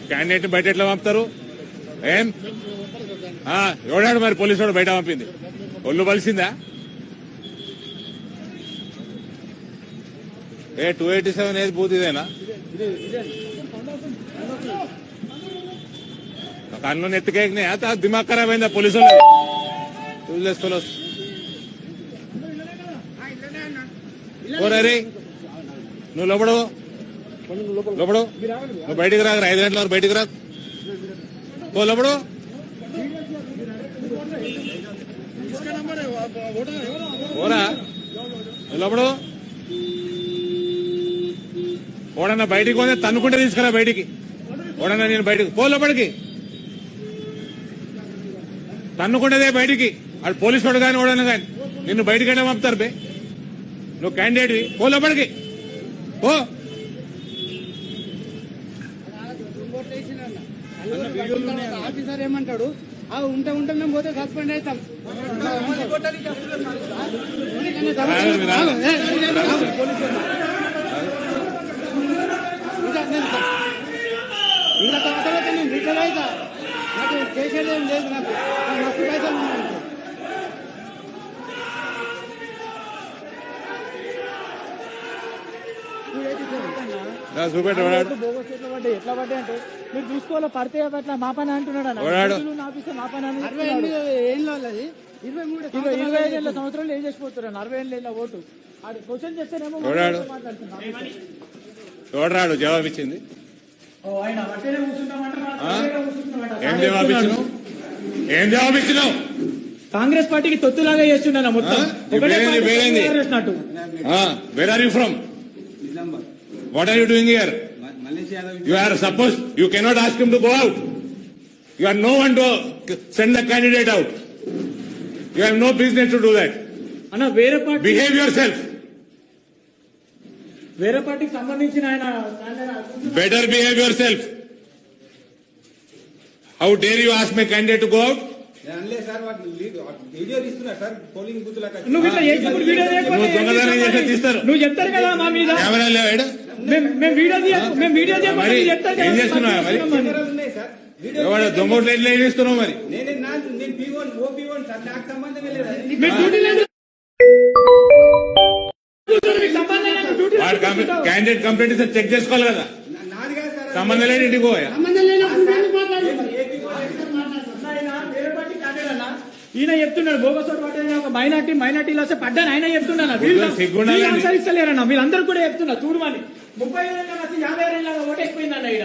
Candidate బయట ఎట్లా పంపుతారు? ఏం ఎవడాడు మరి పోలీసు వాడు బయట పంపింది? ఒళ్ళు బలిసిందా? 287 ఏది బూత్ ఇదేనా? కన్ను నెత్తికేకినా దిమాగ్ ఖరాబ్ అయిందా పోలీసు వాళ్ళు? రే నువ్వు లోపడు నువ్వు బయటికి రా. 5 గంటల వరకు బయటికి రా. లోపడు ఓరా లోపడు. ఓడన్నా బయటికి పోతే తన్నుకుంటే తీసుకురా బయటికి. ఓడన్నా నేను బయటికి లోపలికి తన్నుకుంటేదే బయటికి. వాడు పోలీసు వాడు కానీ ఓడన్నా కానీ నిన్ను బయటికి పంపుతారు బే. నువ్వు క్యాండిడేట్వి లోపలికి ఓ. ఆఫీసర్ ఏమంటాడు? ఉంటే మేము పోతే సస్పెండ్ అవుతాం. ఇంకా తర్వాత నేను రిటైర్ అవుతా. నాకు చేసేది ఏం లేదు. నాకు మస్తు పైసలు ఎట్లా పడ్డాయి అంటే మీరు చూసుకోవాలి. పడితే అట్లా మా పని అంటున్నాడు. 25 ఏళ్ళ సంవత్సరాలు ఏం చేసిపోతున్నాను. 60 ఏళ్ళ ఓటు క్వశ్చన్ చేస్తేనేమో చూడరాడు. జవాబు ఇచ్చింది. ఏం జవాబు ఇచ్చినావు? కాంగ్రెస్ పార్టీకి తొత్తులాగా చేస్తున్నాను మొత్తం. Where are you from? What are you doing here? You are supposed, you cannot ask him to go out. You are no one to send the candidate out. You have no business to do that. Anna, వేరే party behave yourself. వేరే పార్టీకి సంబంధించిన ఆయన better behave yourself. How dare you ask my candidate to go out? నువ్వు చెప్తారు కదా మా మీద. ఏం చేస్తున్నావు మరి? దొంగోట్లు ఎట్లా ఏం చేస్తున్నావు మరి? క్యాండిడేట్ కంప్లైంట్ ఇస్తే చెక్ చేసుకోవాలి కదా. సంబంధం లేని ఇంటికి పోయా. ఈయన చెప్తున్నాడు బోగస్ ఒక మైనార్టీలో వస్తే పడ్డాను. ఆయన చెప్తున్నాను అనుసరిస్తలేరన్నా. వీళ్ళందరూ కూడా చెప్తున్నా చూడమని. 30 ఏళ్ళ 50 ఏళ్ళ ఓటేసిపోయిందన్న ఈడ.